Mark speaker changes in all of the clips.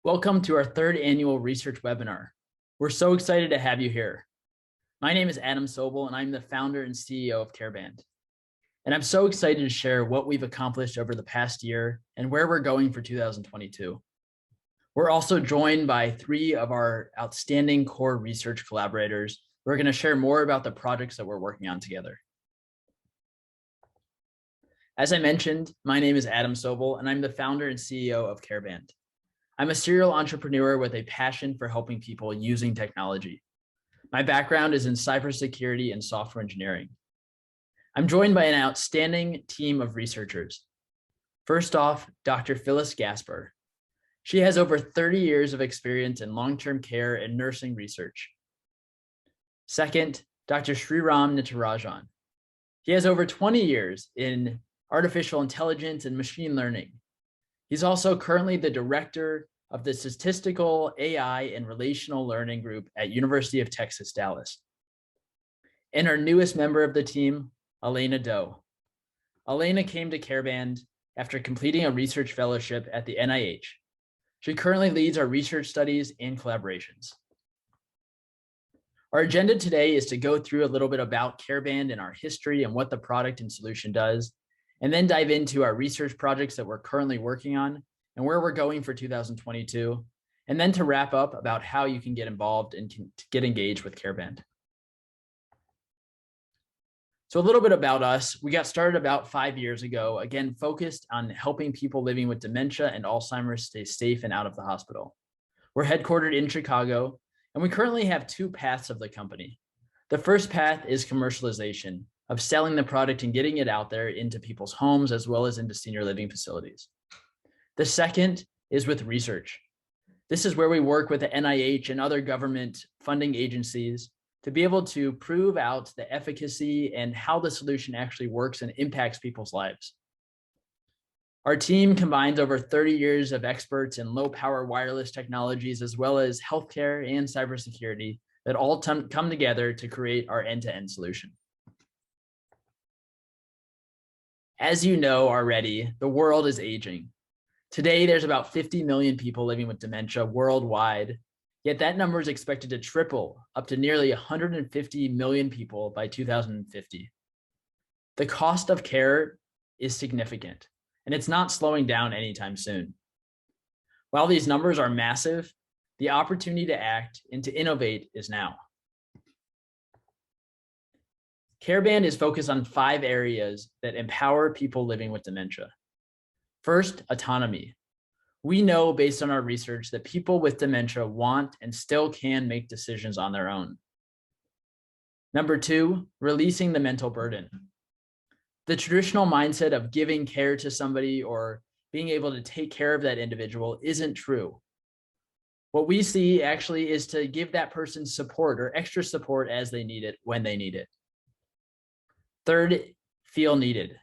Speaker 1: Welcome to our third annual research webinar. We're so excited to have you here. My name is Adam Sobel, and I'm the founder and CEO of CareBand. And I'm so excited to share what we've accomplished over the past year and where we're going for 2022. We're also joined by three of our outstanding core research collaborators who are going to share more about the projects that we're working on together. As I mentioned, my name is Adam Sobel, and I'm the founder and CEO of CareBand. I'm a serial entrepreneur with a passion for helping people using technology. My background is in cybersecurity and software engineering. I'm joined by an outstanding team of researchers. First off, Dr. Phyllis Gasper. She has over 30 years of experience in long-term care and nursing research. Second, Dr. Sriram Nitarajan. He has over 20 years in artificial intelligence and machine learning. He's also currently the director of the Statistical AI and Relational Learning Group at University of Texas, Dallas. And our newest member of the team, Elena Doe. Elena came to CareBand after completing a research fellowship at the NIH. She currently leads our research studies and collaborations. Our agenda today is to go through a little bit about CareBand and our history and what the product and solution does, and then dive into our research projects that we're currently working on and where we're going for 2022, and then to wrap up about how you can get involved and get engaged with CareBand. So a little bit about us. We got started about 5 years ago, again, focused on helping people living with dementia and Alzheimer's stay safe and out of the hospital. We're headquartered in Chicago, and we currently have two paths of the company. The first path is commercialization, of selling the product and getting it out there into people's homes as well as into senior living facilities. The second is with research. This is where we work with the NIH and other government funding agencies to be able to prove out the efficacy and how the solution actually works and impacts people's lives. Our team combines over 30 years of experts in low power wireless technologies, as well as healthcare and cybersecurity that all come together to create our end-to-end solution. As you know already, the world is aging. Today, there's about 50 million people living with dementia worldwide, yet that number is expected to triple up to nearly 150 million people by 2050. The cost of care is significant, and it's not slowing down anytime soon. While these numbers are massive, the opportunity to act and to innovate is now. CareBand is focused on 5 areas that empower people living with dementia. First, autonomy. We know based on our research that people with dementia want and still can make decisions on their own. Number 2, releasing the mental burden. The traditional mindset of giving care to somebody or being able to take care of that individual isn't true. What we see actually is to give that person support or extra support as they need it when they need it. Third, feel needed.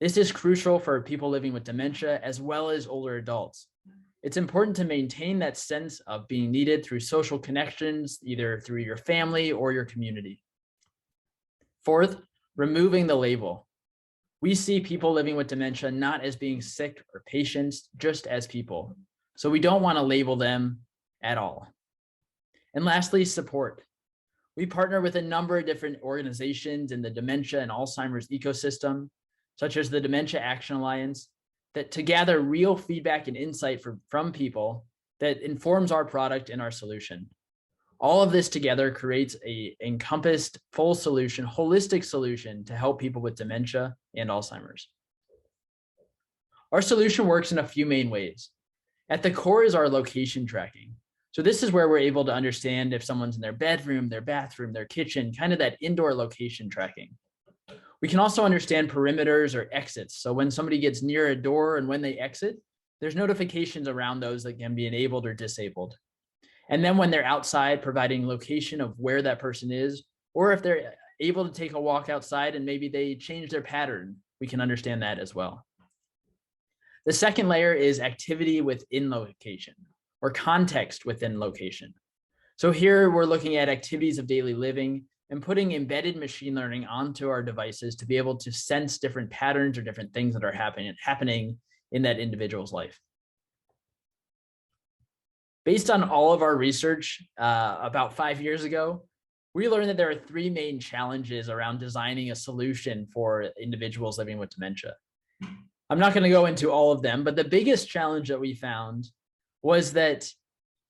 Speaker 1: This is crucial for people living with dementia as well as older adults. It's important to maintain that sense of being needed through social connections, either through your family or your community. Fourth, removing the label. We see people living with dementia not as being sick or patients, just as people. So we don't want to label them at all. And lastly, support. We partner with a number of different organizations in the dementia and Alzheimer's ecosystem, such as the Dementia Action Alliance, that to gather real feedback and insight from people that informs our product and our solution. All of this together creates an encompassed, full solution, holistic solution to help people with dementia and Alzheimer's. Our solution works in a few main ways. At the core is our location tracking. So this is where we're able to understand if someone's in their bedroom, their bathroom, their kitchen, kind of that indoor location tracking. We can also understand perimeters or exits. So when somebody gets near a door and when they exit, there's notifications around those that can be enabled or disabled. And then when they're outside, providing location of where that person is, or if they're able to take a walk outside and maybe they change their pattern, we can understand that as well. The second layer is activity within location, or context within location. So here we're looking at activities of daily living and putting embedded machine learning onto our devices to be able to sense different patterns or different things that are happening in that individual's life. Based on all of our research about 5 years ago, we learned that there are three main challenges around designing a solution for individuals living with dementia. I'm not going to go into all of them, but the biggest challenge that we found was that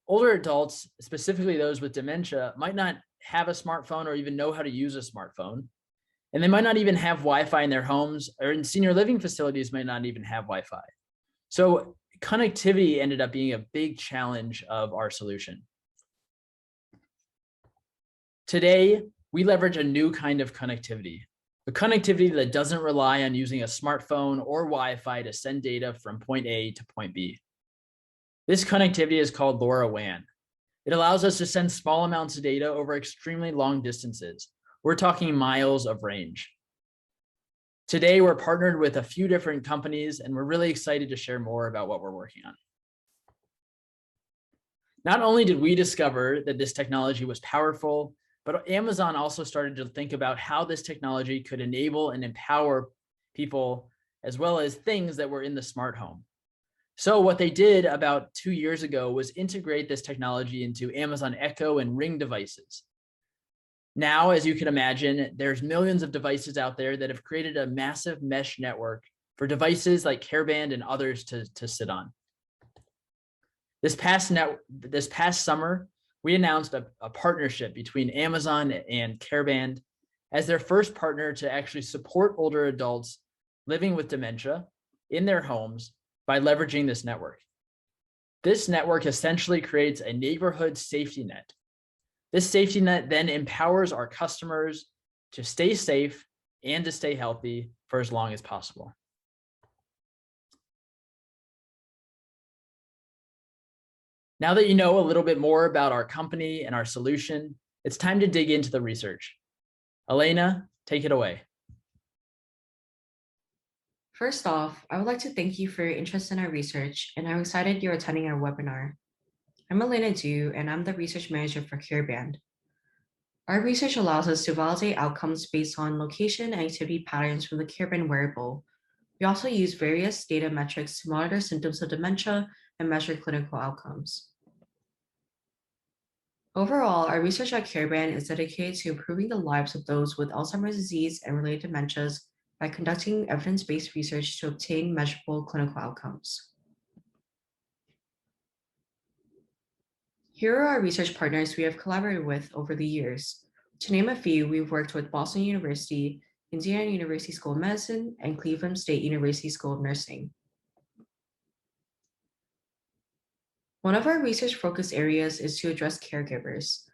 Speaker 1: older adults, specifically those with dementia, might not have a smartphone or even know how to use a smartphone. And they might not even have Wi-Fi in their homes, or in senior living facilities might not even have Wi-Fi. So connectivity ended up being a big challenge of our solution. Today, we leverage a new kind of connectivity, the connectivity that doesn't rely on using a smartphone or Wi-Fi to send data from point A to point B. This connectivity is called LoRaWAN. It allows us to send small amounts of data over extremely long distances. We're talking miles of range. Today, we're partnered with a few different companies, and we're really excited to share more about what we're working on. Not only did we discover that this technology was powerful, but Amazon also started to think about how this technology could enable and empower people, as well as things that were in the smart home. So what they did about 2 years ago was integrate this technology into Amazon Echo and Ring devices. Now, as you can imagine, there's millions of devices out there that have created a massive mesh network for devices like CareBand and others to sit on. This past summer, we announced a partnership between Amazon and CareBand as their first partner to actually support older adults living with dementia in their homes by leveraging this network. This network essentially creates a neighborhood safety net. This safety net then empowers our customers to stay safe and to stay healthy for as long as possible. Now that you know a little bit more about our company and our solution, it's time to dig into the research. Elena, take it away.
Speaker 2: First off, I would like to thank you for your interest in our research, and I'm excited you're attending our webinar. I'm Elena Du, and I'm the research manager for CareBand. Our research allows us to validate outcomes based on location and activity patterns from the CareBand wearable. We also use various data metrics to monitor symptoms of dementia and measure clinical outcomes. Overall, our research at CareBand is dedicated to improving the lives of those with Alzheimer's disease and related dementias by conducting evidence-based research to obtain measurable clinical outcomes. Here are our research partners we have collaborated with over the years. To name a few, we've worked with Boston University, Indiana University School of Medicine, and Cleveland State University School of Nursing. One of our research focus areas is to address caregivers.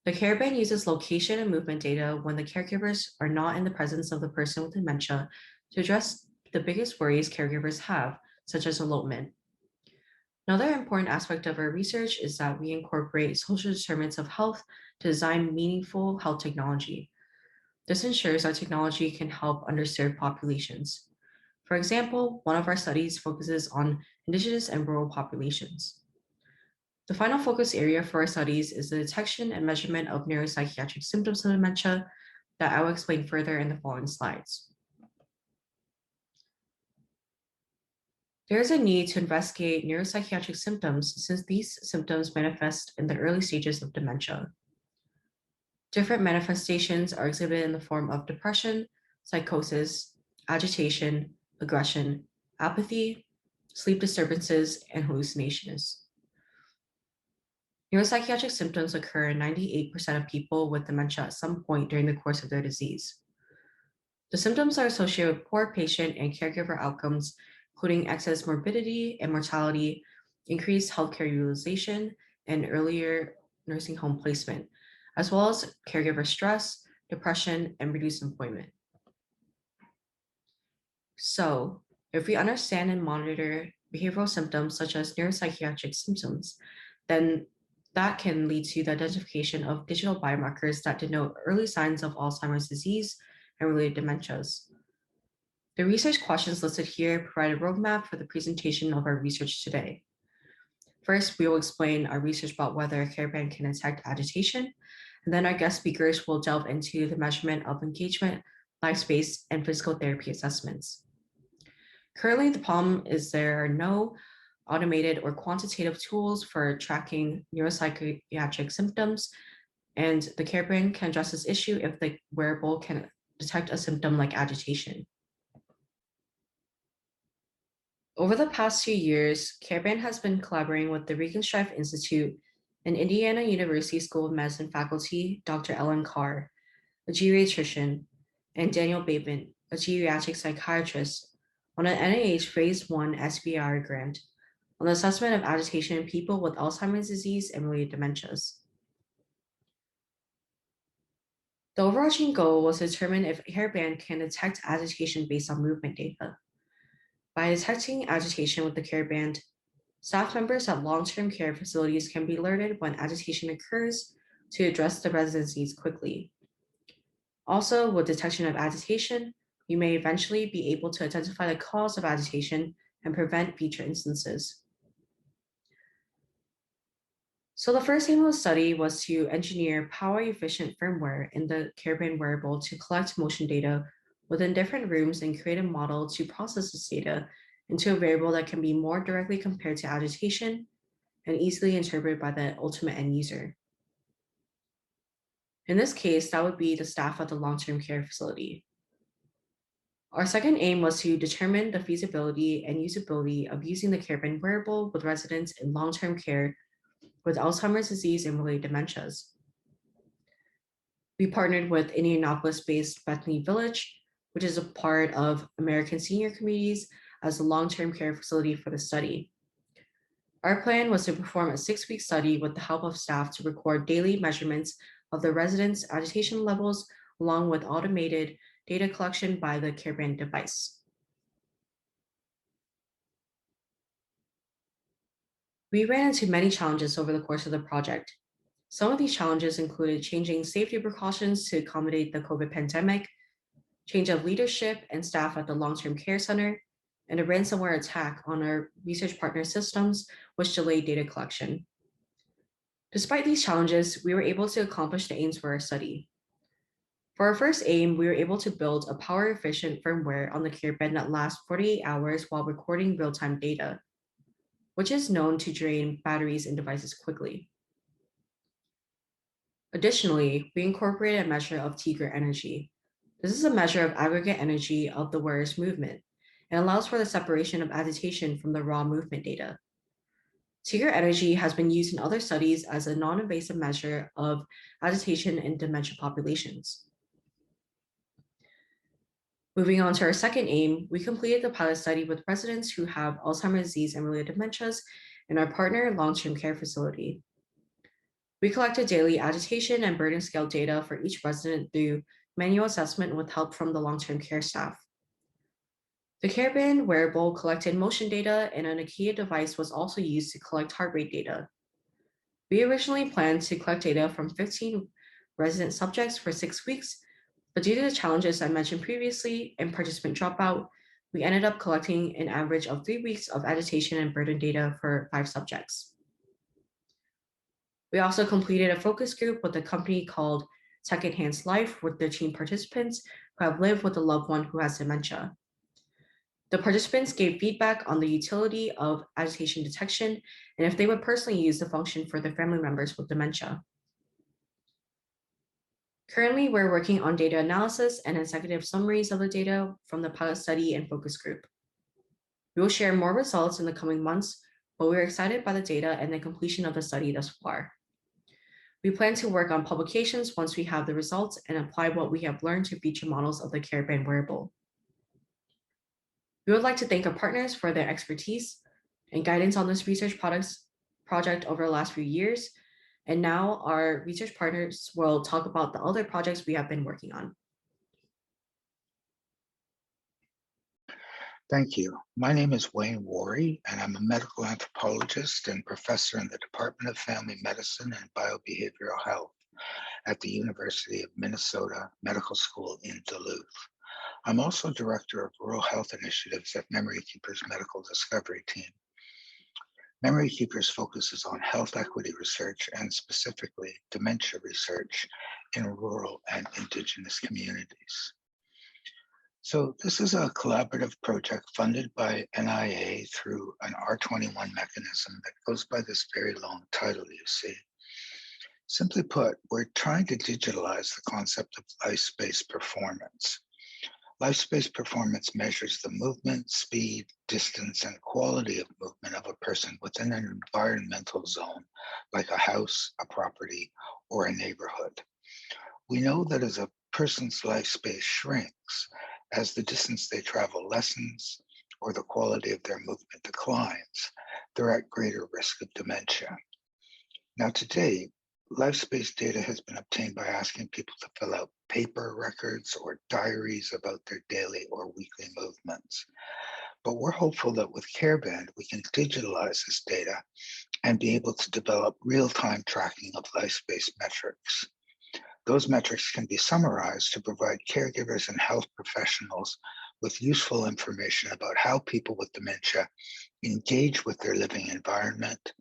Speaker 2: The CareBand uses location and movement data when the caregivers are not in the presence of the person with dementia to address the biggest worries caregivers have, such as elopement. Another important aspect of our research is that we incorporate social determinants of health to design meaningful health technology. This ensures our technology can help underserved populations. For example, one of our studies focuses on Indigenous and rural populations. The final focus area for our studies is the detection and measurement of neuropsychiatric symptoms of dementia that I will explain further in the following slides. There is a need to investigate neuropsychiatric symptoms since these symptoms manifest in the early stages of dementia. Different manifestations are exhibited in the form of depression, psychosis, agitation, aggression, apathy, sleep disturbances, and hallucinations. Neuropsychiatric symptoms occur in 98% of people with dementia at some point during the course of their disease. The symptoms are associated with poor patient and caregiver outcomes, including excess morbidity and mortality, increased healthcare utilization, and earlier nursing home placement, as well as caregiver stress, depression, and reduced employment. So, if we understand and monitor behavioral symptoms such as neuropsychiatric symptoms, then that can lead to the identification of digital biomarkers that denote early signs of Alzheimer's disease and related dementias. The research questions listed here provide a roadmap for the presentation of our research today. First, we will explain our research about whether CareBand can detect agitation, and then our guest speakers will delve into the measurement of engagement, life space, and physical therapy assessments. Currently, the problem is there are no automated or quantitative tools for tracking neuropsychiatric symptoms, and the CareBand can address this issue if the wearable can detect a symptom like agitation. Over the past 2 years, CareBand has been collaborating with the Regenstrief Institute and Indiana University School of Medicine faculty, Dr. Ellen Carr, a geriatrician, and Daniel Bateman, a geriatric psychiatrist, on an NIH Phase 1 SBIR grant on the assessment of agitation in people with Alzheimer's disease and related dementias. The overarching goal was to determine if CareBand can detect agitation based on movement data. By detecting agitation with the CareBand, staff members at long-term care facilities can be alerted when agitation occurs to address the residents' needs quickly. Also, with detection of agitation, you may eventually be able to identify the cause of agitation and prevent future instances. So the first aim of the study was to engineer power-efficient firmware in the CareBand wearable to collect motion data within different rooms and create a model to process this data into a variable that can be more directly compared to agitation and easily interpreted by the ultimate end user. In this case, that would be the staff at the long-term care facility. Our second aim was to determine the feasibility and usability of using the CareBand wearable with residents in long-term care with Alzheimer's disease and related dementias. We partnered with Indianapolis-based Bethany Village, which is a part of American Senior Communities, as a long-term care facility for the study. Our plan was to perform a 6-week study with the help of staff to record daily measurements of the residents' agitation levels, along with automated data collection by the CareBand device. We ran into many challenges over the course of the project. Some of these challenges included changing safety precautions to accommodate the COVID pandemic, change of leadership and staff at the long-term care center, and a ransomware attack on our research partner systems, which delayed data collection. Despite these challenges, we were able to accomplish the aims for our study. For our first aim, we were able to build a power-efficient firmware on the CareBand that lasts 48 hours while recording real-time data, which is known to drain batteries and devices quickly. Additionally, we incorporated a measure of Tiger energy. This is a measure of aggregate energy of the wearer's movement and allows for the separation of agitation from the raw movement data. Tiger energy has been used in other studies as a non-invasive measure of agitation in dementia populations. Moving on to our second aim, we completed the pilot study with residents who have Alzheimer's disease and related dementias in our partner long-term care facility. We collected daily agitation and burden scale data for each resident through manual assessment with help from the long-term care staff. The CareBand wearable collected motion data, and an Nokia device was also used to collect heart rate data. We originally planned to collect data from 15 resident subjects for 6 weeks, but due to the challenges I mentioned previously and participant dropout, we ended up collecting an average of 3 weeks of agitation and burden data for 5 subjects. We also completed a focus group with a company called Tech Enhanced Life with 13 participants who have lived with a loved one who has dementia. The participants gave feedback on the utility of agitation detection and if they would personally use the function for their family members with dementia. Currently, we're working on data analysis and executive summaries of the data from the pilot study and focus group. We will share more results in the coming months, but we're excited by the data and the completion of the study thus far. We plan to work on publications once we have the results and apply what we have learned to future models of the CareBand wearable. We would like to thank our partners for their expertise and guidance on this research project over the last few years. And now our research partners will talk about the other projects we have been working on.
Speaker 3: Thank you. My name is Wayne Worry, and I'm a medical anthropologist and professor in the Department of Family Medicine and Biobehavioral Health at the University of Minnesota Medical School in Duluth. I'm also director of rural health initiatives at Memory Keepers Medical Discovery Team. Memory Keepers focuses on health equity research and specifically dementia research in rural and indigenous communities. So this is a collaborative project funded by NIA through an R21 mechanism that goes by this very long title you see. Simply put, we're trying to digitalize the concept of life-space performance. Life-space performance measures the movement, speed, distance, and quality of movement of a person within an environmental zone, like a house, a property, or a neighborhood. We know that as a person's life space shrinks, as the distance they travel lessens, or the quality of their movement declines, they're at greater risk of dementia. Now, to date, life space data has been obtained by asking people to fill out paper records or diaries about their daily or weekly movements. But we're hopeful that with CareBand, we can digitalize this data and be able to develop real-time tracking of life space metrics. Those metrics can be summarized to provide caregivers and health professionals with useful information about how people with dementia engage with their living environment,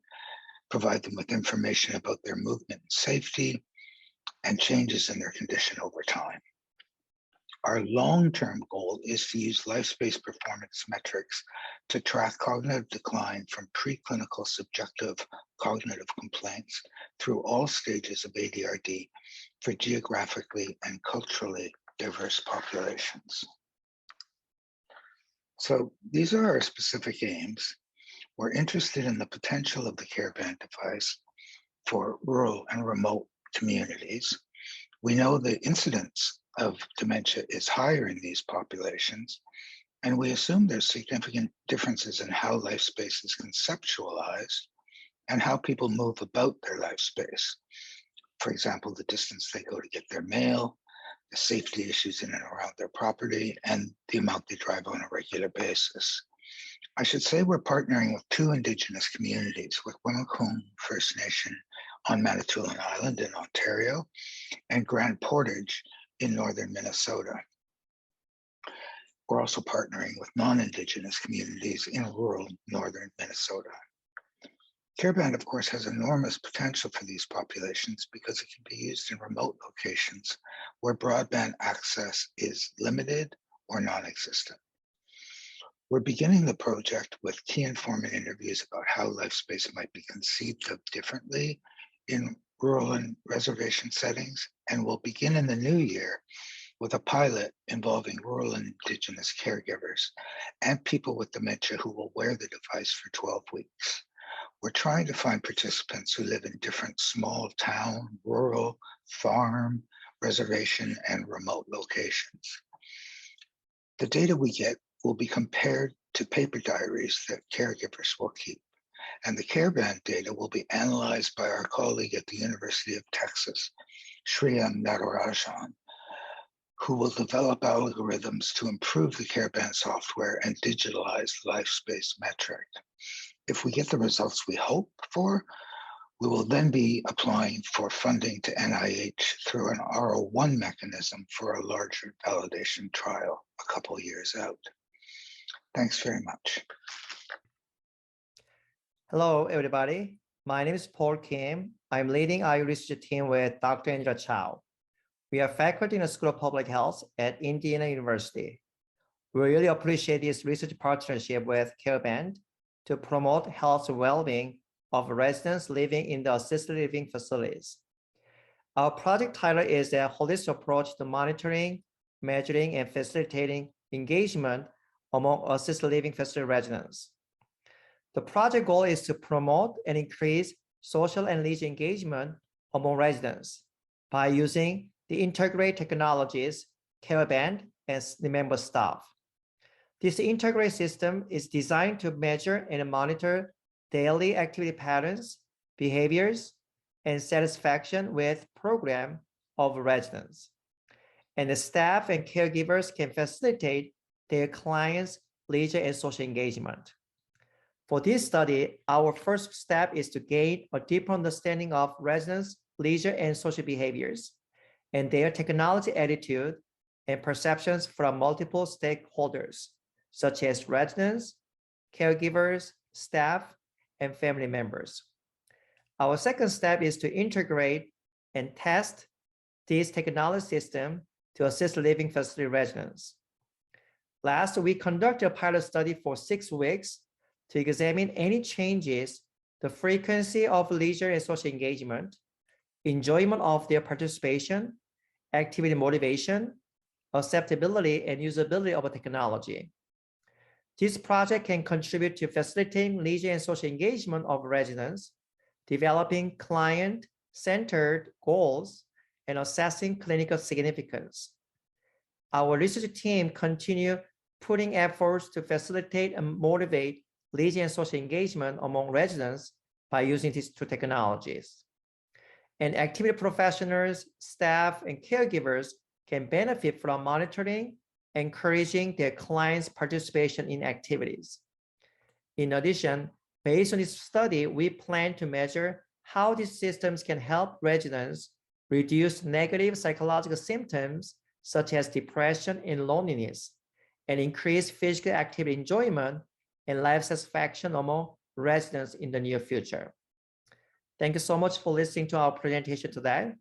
Speaker 3: provide them with information about their movement and safety, and changes in their condition over time. Our long-term goal is to use life-space performance metrics to track cognitive decline from preclinical subjective cognitive complaints through all stages of ADRD for geographically and culturally diverse populations. So these are our specific aims. We're interested in the potential of the CareBand device for rural and remote communities. We know the incidence of dementia is higher in these populations, and we assume there's significant differences in how life space is conceptualized and how people move about their life space. For example, the distance they go to get their mail, the safety issues in and around their property, and the amount they drive on a regular basis. I should say we're partnering with 2 Indigenous communities, with Wimmacombe First Nation on Manitoulin Island in Ontario and Grand Portage in northern Minnesota. We're also partnering with non-Indigenous communities in rural northern Minnesota. CareBand, of course, has enormous potential for these populations because it can be used in remote locations where broadband access is limited or non-existent. We're beginning the project with key informant interviews about how life space might be conceived of differently in rural and reservation settings, and we'll begin in the new year with a pilot involving rural and Indigenous caregivers and people with dementia who will wear the device for 12 weeks. We're trying to find participants who live in different small town, rural, farm, reservation, and remote locations. The data we get will be compared to paper diaries that caregivers will keep, and the CareBand data will be analyzed by our colleague at the University of Texas, Shreya Natarajan, who will develop algorithms to improve the CareBand software and digitalize the life space metric. If we get the results we hope for, we will then be applying for funding to NIH through an R01 mechanism for a larger validation trial a couple years out. Thanks very much.
Speaker 4: Hello, everybody. My name is Paul Kim. I'm leading our research team with Dr. Angela Chow. We are faculty in the School of Public Health at Indiana University. We really appreciate this research partnership with CareBand to promote health and well-being of residents living in the assisted living facilities. Our project title is a holistic approach to monitoring, measuring, and facilitating engagement among assisted living facility residents. The project goal is to promote and increase social and leisure engagement among residents by using the integrated technologies, CareBand, and the member staff. This integrated system is designed to measure and monitor daily activity patterns, behaviors, and satisfaction with program of residents. And the staff and caregivers can facilitate their clients' leisure and social engagement. For this study, our first step is to gain a deeper understanding of residents' leisure and social behaviors and their technology attitude and perceptions from multiple stakeholders, such as residents, caregivers, staff, and family members. Our second step is to integrate and test this technology system to assist living facility residents. Last, we conducted a pilot study for 6 weeks to examine any changes, the frequency of leisure and social engagement, enjoyment of their participation, activity motivation, acceptability and usability of a technology. This project can contribute to facilitating leisure and social engagement of residents, developing client-centered goals, and assessing clinical significance. Our research team continue putting efforts to facilitate and motivate leisure and social engagement among residents by using these 2 technologies. And activity professionals, staff, and caregivers can benefit from monitoring, encouraging their clients' participation in activities. In addition, based on this study, we plan to measure how these systems can help residents reduce negative psychological symptoms such as depression and loneliness, and increase physical activity enjoyment and life satisfaction among residents in the near future. Thank you so much for listening to our presentation today.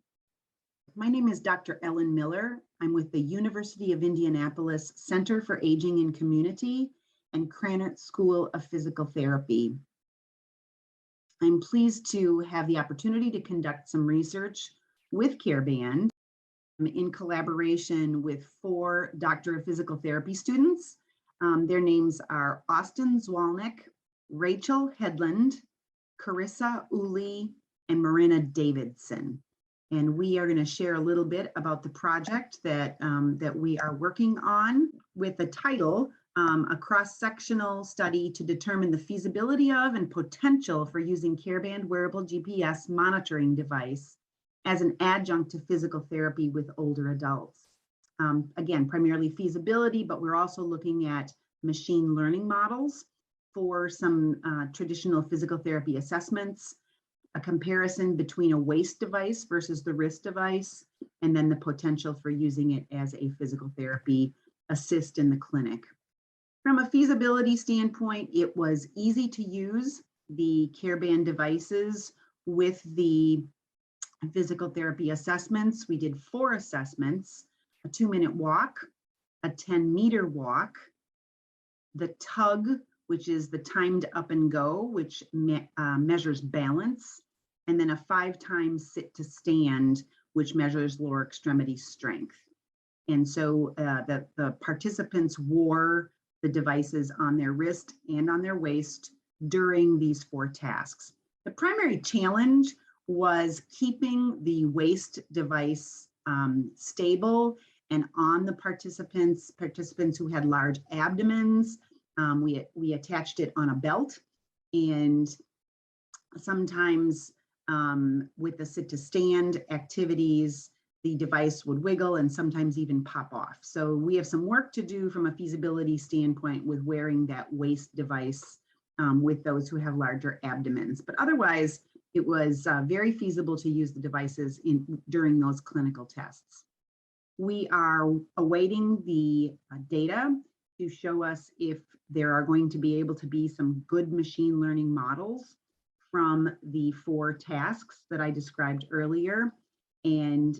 Speaker 5: My name is Dr. Ellen Miller. I'm with the University of Indianapolis Center for Aging and Community and Krannert School of Physical Therapy. I'm pleased to have the opportunity to conduct some research with CareBand in collaboration with 4 Doctor of Physical Therapy students. Their names are Austin Zwalnick, Rachel Headland, Carissa Uli, and Marina Davidson. And we are going to share a little bit about the project that we are working on with the title, a cross-sectional study to determine the feasibility of and potential for using CareBand wearable GPS monitoring device as an adjunct to physical therapy with older adults. Again, primarily feasibility, but we're also looking at machine learning models for some traditional physical therapy assessments, a comparison between a waist device versus the wrist device, and then the potential for using it as a physical therapy assist in the clinic. From a feasibility standpoint, it was easy to use the CareBand devices with the physical therapy assessments. We did 4 assessments: a 2-minute walk, a 10-meter walk, the tug, which is the timed up and go, which measures balance, and then a 5-time sit to stand, which measures lower extremity strength. And so the participants wore the devices on their wrist and on their waist during these 4 tasks. The primary challenge was keeping the waist device stable and on the participants who had large abdomens. We attached it on a belt, and sometimes with the sit to stand activities, the device would wiggle and sometimes even pop off. So we have some work to do from a feasibility standpoint with wearing that waist device with those who have larger abdomens. But otherwise, it was very feasible to use the devices during those clinical tests. We are awaiting the data to show us if there are going to be able to be some good machine learning models from the 4 tasks that I described earlier. And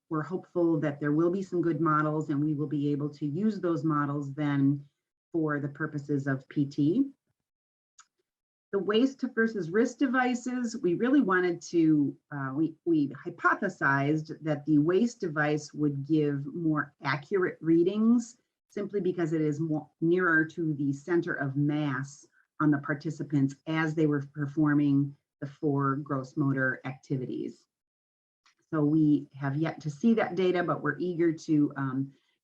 Speaker 5: we're hopeful that there will be some good models and we will be able to use those models then for the purposes of PT. The waist versus wrist devices, we really wanted to, we hypothesized that the waist device would give more accurate readings simply because it is more nearer to the center of mass on the participants as they were performing the 4 gross motor activities. So we have yet to see that data, but we're eager to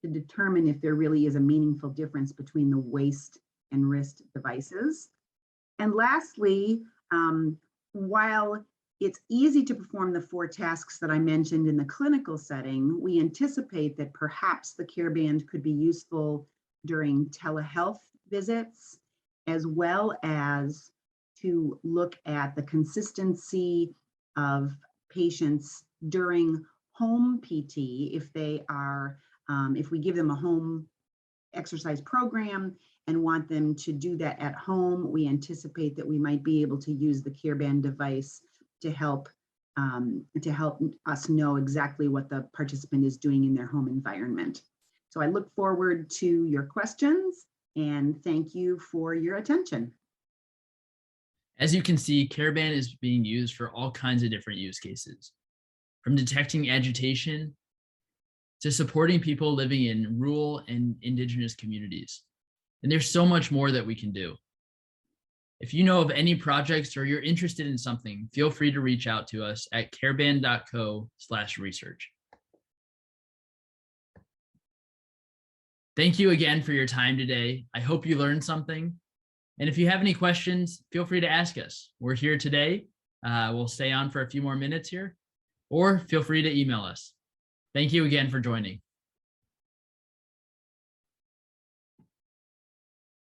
Speaker 5: determine if there really is a meaningful difference between the waist and wrist devices. And lastly, while it's easy to perform the 4 tasks that I mentioned in the clinical setting, we anticipate that perhaps the CareBand could be useful during telehealth visits, as well as to look at the consistency of patients during home PT. If they are, if we give them a home exercise program and want them to do that at home, we anticipate that we might be able to use the CareBand device to help us know exactly what the participant is doing in their home environment. So I look forward to your questions and thank you for your attention.
Speaker 1: As you can see, CareBand is being used for all kinds of different use cases, from detecting agitation to supporting people living in rural and indigenous communities. And there's so much more that we can do. If you know of any projects or you're interested in something, feel free to reach out to us at careband.co/research. Thank you again for your time today. I hope you learned something. And if you have any questions, feel free to ask us. We're here today. We'll stay on for a few more minutes here, or feel free to email us. Thank you again for joining.